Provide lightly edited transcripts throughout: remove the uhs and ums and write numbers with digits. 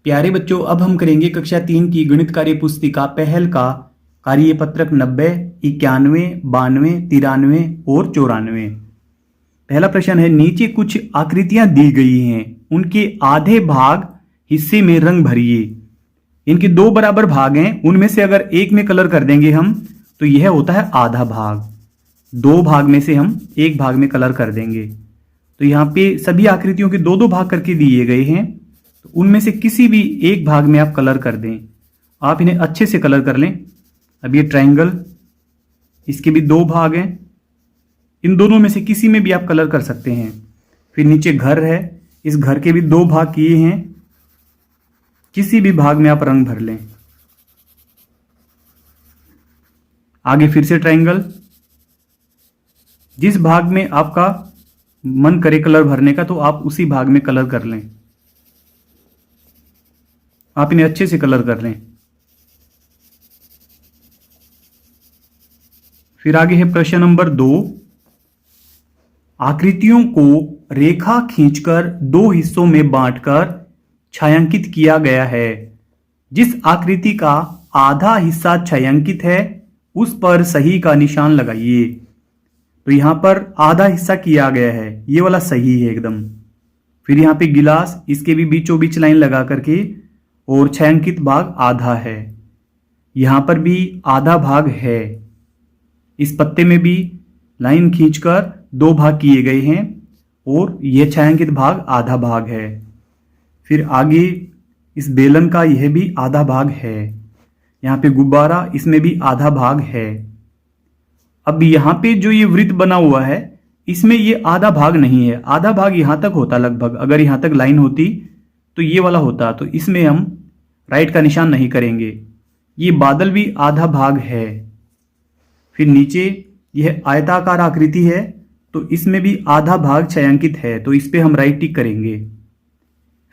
प्यारे बच्चों, अब हम करेंगे कक्षा 3 की गणित कार्य पुस्तिका पहल का कार्य पत्रक 90, 91, 92, 93 और 94। पहला प्रश्न है, नीचे कुछ आकृतियां दी गई हैं, उनके आधे भाग हिस्से में रंग भरिए। इनके दो बराबर भाग हैं, उनमें से अगर एक में कलर कर देंगे हम तो यह होता है आधा भाग। दो भाग में से हम एक भाग में कलर कर देंगे। तो यहाँ पे सभी आकृतियों के दो दो भाग करके दिए गए हैं, तो उनमें से किसी भी एक भाग में आप कलर कर दें। आप इन्हें अच्छे से कलर कर लें। अब ये ट्रायंगल, इसके भी दो भाग हैं, इन दोनों में से किसी में भी आप कलर कर सकते हैं। फिर नीचे घर है, इस घर के भी दो भाग किए हैं, किसी भी भाग में आप रंग भर लें। आगे फिर से ट्रायंगल, जिस भाग में आपका मन करे कलर भरने का तो आप उसी भाग में कलर कर लें। आप इन्हें अच्छे से कलर कर लें। फिर आगे है प्रश्न नंबर 2। आकृतियों को रेखा खींचकर दो हिस्सों में बांटकर छायांकित किया गया है। जिस आकृति का आधा हिस्सा छायांकित है उस पर सही का निशान लगाइए। तो यहां पर आधा हिस्सा किया गया है, ये वाला सही है एकदम। फिर यहां पे गिलास, इसके भी बीचों बीच लाइन लगा करके, और छायांकित भाग आधा है। यहां पर भी आधा भाग है। इस पत्ते में भी लाइन खींचकर दो भाग किए गए हैं और यह छायांकित भाग आधा भाग है। फिर आगे इस बेलन का यह भी आधा भाग है। यहां पे गुब्बारा, इसमें भी आधा भाग है। अब यहां पे जो ये वृत्त बना हुआ है, इसमें ये आधा भाग नहीं है। आधा भाग यहां तक होता लगभग, अगर यहां तक लाइन होती तो ये वाला होता। तो इसमें हम राइट का निशान नहीं करेंगे। ये बादल भी आधा भाग है। फिर नीचे यह आयताकार आकृति है, तो इसमें भी आधा भाग छायांकित है, तो इस पे हम राइट टिक करेंगे।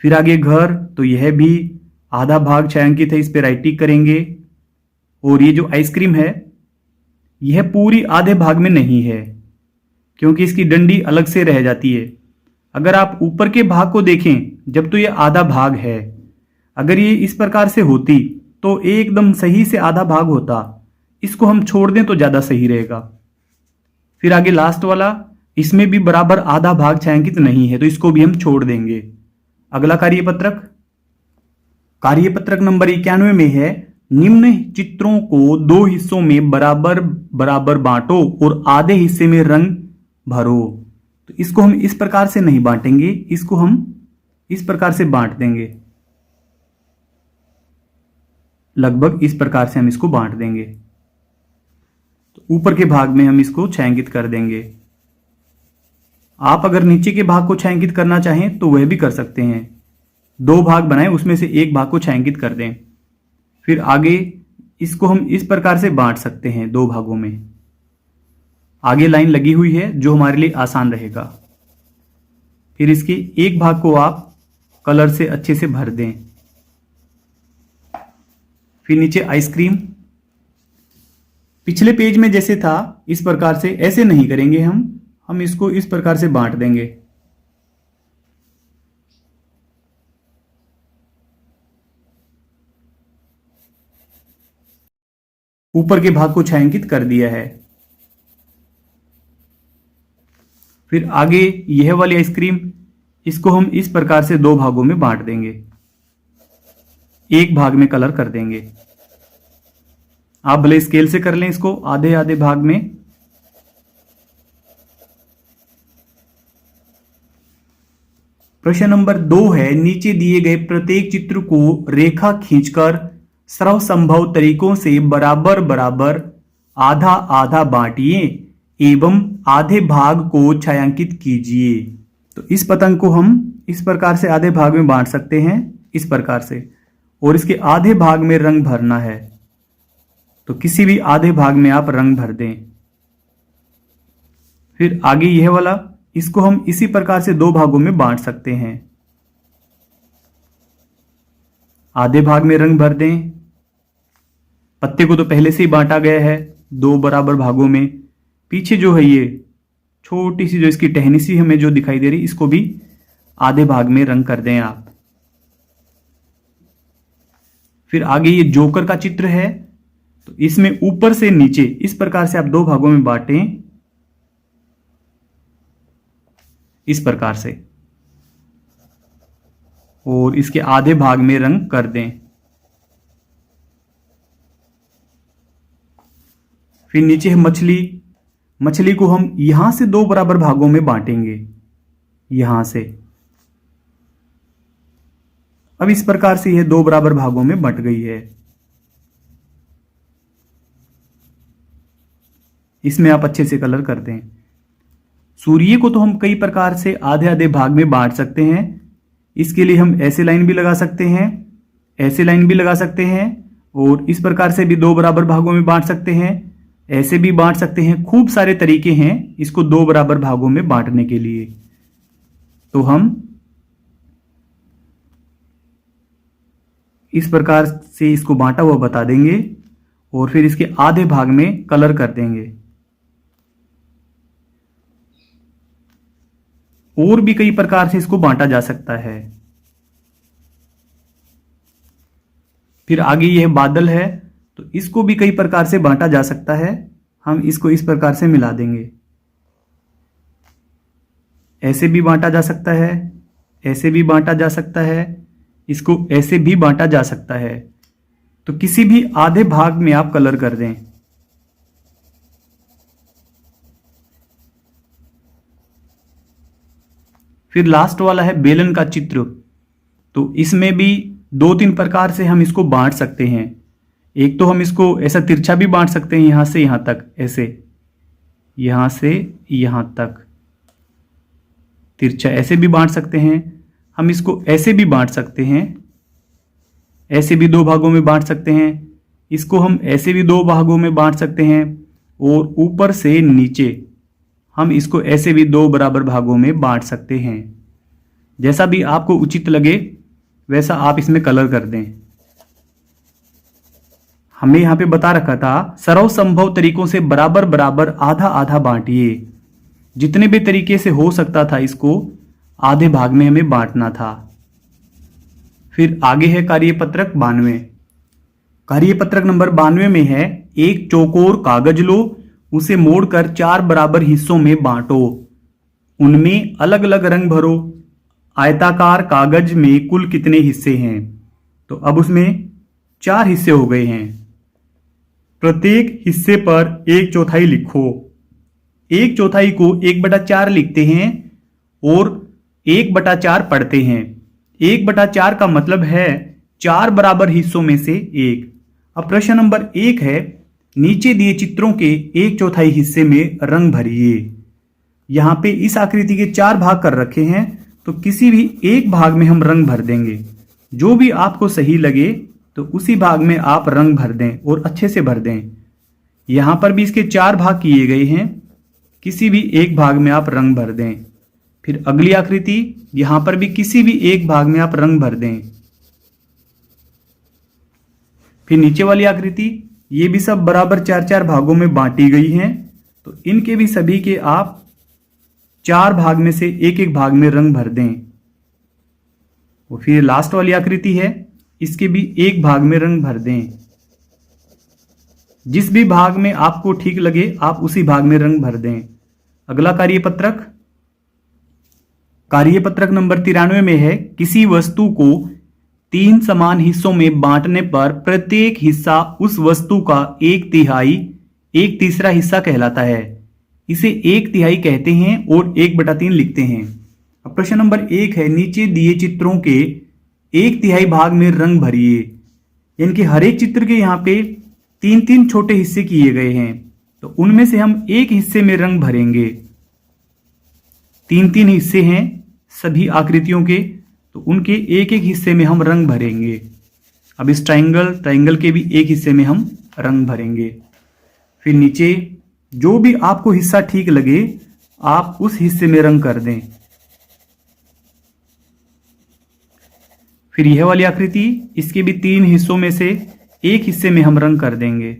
फिर आगे घर, तो यह भी आधा भाग छायांकित है, इस पे राइट टिक करेंगे। और ये जो आइसक्रीम है, यह पूरी आधे भाग में नहीं है, क्योंकि इसकी डंडी अलग से रह जाती है। अगर आप ऊपर के भाग को देखें, जब तो यह आधा भाग है, अगर ये इस प्रकार से होती तो एकदम सही से आधा भाग होता। इसको हम छोड़ दें तो ज्यादा सही रहेगा। फिर आगे लास्ट वाला, इसमें भी बराबर आधा भाग छायांकित नहीं है, तो इसको भी हम छोड़ देंगे। अगला कार्यपत्रक नंबर 91 में है, निम्न चित्रों को दो हिस्सों में बराबर बराबर बांटो और आधे हिस्से में रंग भरो। तो इसको हम इस प्रकार से नहीं बांटेंगे, इसको हम इस प्रकार से बांट देंगे। लगभग इस प्रकार से हम इसको बांट देंगे। तो ऊपर के भाग में हम इसको छायांकित कर देंगे। आप अगर नीचे के भाग को छायांकित करना चाहें तो वह भी कर सकते हैं। दो भाग बनाएं, उसमें से एक भाग को छायांकित कर दें। फिर आगे इसको हम इस प्रकार से बांट सकते हैं दो भागों में। आगे लाइन लगी हुई है, जो हमारे लिए आसान रहेगा। फिर इसके एक भाग को आप कलर से अच्छे से भर दें। फिर नीचे आइसक्रीम, पिछले पेज में जैसे था इस प्रकार से, ऐसे नहीं करेंगे हम इसको इस प्रकार से बांट देंगे। ऊपर के भाग को छायांकित कर दिया है। फिर आगे यह वाली आइसक्रीम, इसको हम इस प्रकार से दो भागों में बांट देंगे, एक भाग में कलर कर देंगे। आप भले स्केल से कर लें इसको आधे आधे भाग में। प्रश्न नंबर 2 है, नीचे दिए गए प्रत्येक चित्र को रेखा खींचकर सर्वसंभव तरीकों से बराबर बराबर आधा आधा बांटिए एवं आधे भाग को छायांकित कीजिए। तो इस पतंग को हम इस प्रकार से आधे भाग में बांट सकते हैं, इस प्रकार से, और इसके आधे भाग में रंग भरना है। तो किसी भी आधे भाग में आप रंग भर दें। फिर आगे यह वाला, इसको हम इसी प्रकार से दो भागों में बांट सकते हैं। आधे भाग में रंग भर दें। पत्ते को तो पहले से ही बांटा गया है दो बराबर भागों में। पीछे जो है ये छोटी सी जो इसकी टहनी सी हमें जो दिखाई दे रही, इसको भी आधे भाग में रंग कर दें आप। फिर आगे ये जोकर का चित्र है, तो इसमें ऊपर से नीचे इस प्रकार से आप दो भागों में बांटें, इस प्रकार से, और इसके आधे भाग में रंग कर दें। फिर नीचे है मछली। मछली को हम यहां से दो बराबर भागों में बांटेंगे, यहां से। अब इस प्रकार से यह दो बराबर भागों में बंट गई है। इसमें आप अच्छे से कलर कर दें। सूर्य को तो हम कई प्रकार से आधे आधे भाग में बांट सकते हैं। इसके लिए हम ऐसे लाइन भी लगा सकते हैं, ऐसे लाइन भी लगा सकते हैं, और इस प्रकार से भी दो बराबर भागों में बांट सकते हैं, ऐसे भी बांट सकते हैं। खूब सारे तरीके हैं इसको दो बराबर भागों में बांटने के लिए। तो हम इस प्रकार से इसको बांटा हुआ बता देंगे और फिर इसके आधे भाग में कलर कर देंगे। और भी कई प्रकार से इसको बांटा जा सकता है। फिर आगे यह बादल है, तो इसको भी कई प्रकार से बांटा जा सकता है। हम इसको इस प्रकार से मिला देंगे। ऐसे भी बांटा जा सकता है, ऐसे भी बांटा जा सकता है, इसको ऐसे भी बांटा जा सकता है। तो किसी भी आधे भाग में आप कलर कर दें। फिर लास्ट वाला है बेलन का चित्र। तो इसमें भी दो तीन प्रकार से हम इसको बांट सकते हैं। एक तो हम इसको ऐसा तिरछा भी बांट सकते हैं, यहां से यहां तक, ऐसे, यहां से यहां तक तिरछा ऐसे भी बांट सकते हैं। हम इसको ऐसे भी बांट सकते हैं, ऐसे भी दो भागों में बांट सकते हैं। इसको हम ऐसे भी दो भागों में बांट सकते हैं, और ऊपर से नीचे हम इसको ऐसे भी दो बराबर भागों में बांट सकते हैं। जैसा भी आपको उचित लगे वैसा आप इसमें कलर कर दें। हमने यहां पे बता रखा था सर्वसंभव तरीकों से बराबर बराबर आधा आधा बांटिए। जितने भी तरीके से हो सकता था इसको आधे भाग में हमें बांटना था। फिर आगे है कार्यपत्रक 92। कार्यपत्रक नंबर 92 में है, एक चौकोर कागज लो, उसे मोड़कर चार बराबर हिस्सों में बांटो, उनमें अलग अलग रंग भरो। आयताकार कागज में कुल कितने हिस्से हैं? तो अब उसमें चार हिस्से हो गए हैं। प्रत्येक हिस्से पर एक चौथाई लिखो। एक चौथाई को 1/4 लिखते हैं और 1/4 पढ़ते हैं। 1/4 का मतलब है चार बराबर हिस्सों में से एक। अब प्रश्न नंबर 1 है, नीचे दिए चित्रों के एक चौथाई हिस्से में रंग भरिए। यहां पे इस आकृति के चार भाग कर रखे हैं, तो किसी भी एक भाग में हम रंग भर देंगे। जो भी आपको सही लगे तो उसी भाग में आप रंग भर दें और अच्छे से भर दें। यहां पर भी इसके चार भाग किए गए हैं, किसी भी एक भाग में आप रंग भर दें। फिर अगली आकृति, यहां पर भी किसी भी एक भाग में आप रंग भर दें। फिर नीचे वाली आकृति, ये भी सब बराबर चार चार भागों में बांटी गई हैं, तो इनके भी सभी के आप चार भाग में से एक एक भाग में रंग भर दें। और फिर लास्ट वाली आकृति है, इसके भी एक भाग में रंग भर दें। जिस भी भाग में आपको ठीक लगे आप उसी भाग में रंग भर दें। अगला कार्यपत्रक, कार्यपत्रक नंबर 93 में है, किसी वस्तु को 3 समान हिस्सों में बांटने पर प्रत्येक हिस्सा उस वस्तु का 1/3 1/3 हिस्सा कहलाता है। इसे 1/3 कहते हैं और 1/3 लिखते हैं। अब प्रश्न नंबर 1 है, नीचे दिए चित्रों के 1/3 भाग में रंग भरिए। यानी कि हर एक चित्र के यहाँ पे 3-3 छोटे हिस्से किए गए हैं, तो उनमें से हम एक हिस्से में रंग भरेंगे। 3-3 हिस्से हैं सभी आकृतियों के, तो उनके एक एक हिस्से में हम रंग भरेंगे। अब इस ट्राइंगल के भी एक हिस्से में हम रंग भरेंगे। फिर नीचे जो भी आपको हिस्सा ठीक लगे आप उस हिस्से में रंग कर दें। फिर यह वाली आकृति, इसके भी 3 हिस्सों में से एक हिस्से में हम रंग कर देंगे।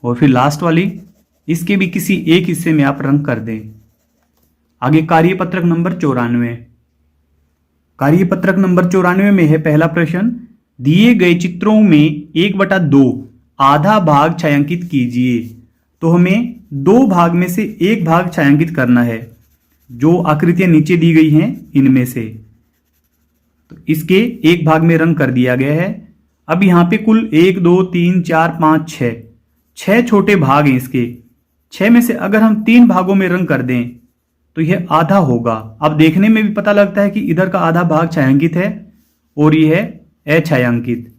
और फिर लास्ट वाली, इसके भी किसी एक हिस्से में आप रंग कर दें। आगे कार्यपत्रक नंबर 94। कार्यपत्रक नंबर 94 में है पहला प्रश्न, दिए गए चित्रों में 1/2 आधा भाग छायांकित कीजिए। तो हमें 2 भाग में से 1 भाग छायांकित करना है, जो आकृतियां नीचे दी गई हैं इनमें से। तो इसके 1 भाग में रंग कर दिया गया है। अब यहां पे कुल 1 2 3 4 5 6 छोटे भाग हैं इसके। 6 में से अगर हम 3 भागों में रंग कर दें तो यह आधा होगा। अब देखने में भी पता लगता है कि इधर का आधा भाग छायांकित है और यह है अछायांकित।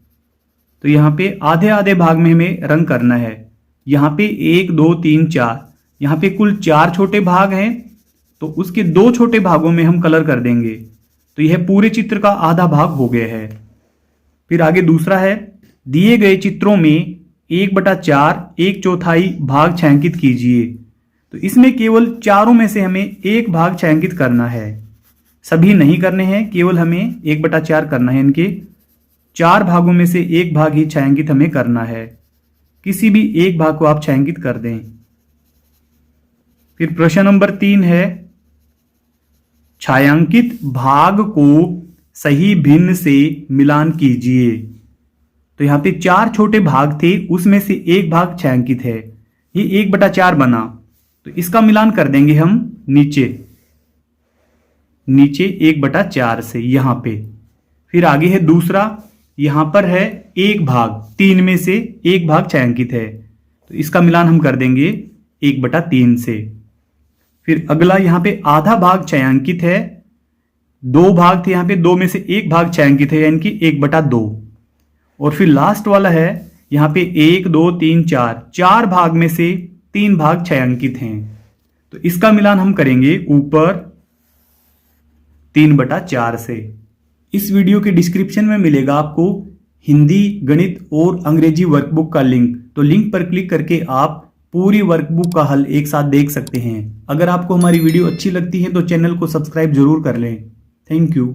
तो यहाँ पे आधे आधे भाग में हमें रंग करना है। यहाँ पे 1 2 3 4, यहाँ पे कुल 4 छोटे भाग हैं, तो उसके 2 छोटे भागों में हम कलर कर देंगे। तो यह पूरे चित्र का आधा भाग हो गया है। फिर आगे दूसरा है, दिए गए चित्रों में 1/4 1/4 भाग छायांकित कीजिए। तो इसमें केवल चारों में से हमें 1 भाग छायांकित करना है, सभी नहीं करने हैं, केवल हमें 1/4 करना है। इनके 4 भागों में से 1 भाग ही छायांकित हमें करना है। किसी भी 1 भाग को आप छायांकित कर दें। फिर प्रश्न नंबर 3 है, छायांकित भाग को सही भिन्न से मिलान कीजिए। तो यहां पे 4 छोटे भाग थे, उसमें से 1 भाग छायांकित है, ये 1/4 बना। तो इसका मिलान कर देंगे हम नीचे 1/4 से यहां पे। फिर आगे है दूसरा, यहां पर है 1 भाग, 3 में से 1 भाग छायांकित है, तो इसका मिलान हम कर देंगे 1/3 से। फिर अगला यहां पे आधा भाग छायांकित है, 2 भाग थे, यहां पे 2 में से 1 भाग छायांकित है, यानी कि 1/2। और फिर लास्ट वाला है, यहां पे 1 2 3 4 भाग में से 3 भाग छायांकित हैं, तो इसका मिलान हम करेंगे ऊपर 3/4 से। इस वीडियो के डिस्क्रिप्शन में मिलेगा आपको हिंदी, गणित और अंग्रेजी वर्कबुक का लिंक। तो लिंक पर क्लिक करके आप पूरी वर्कबुक का हल एक साथ देख सकते हैं। अगर आपको हमारी वीडियो अच्छी लगती है तो चैनल को सब्सक्राइब जरूर कर लें। Thank you.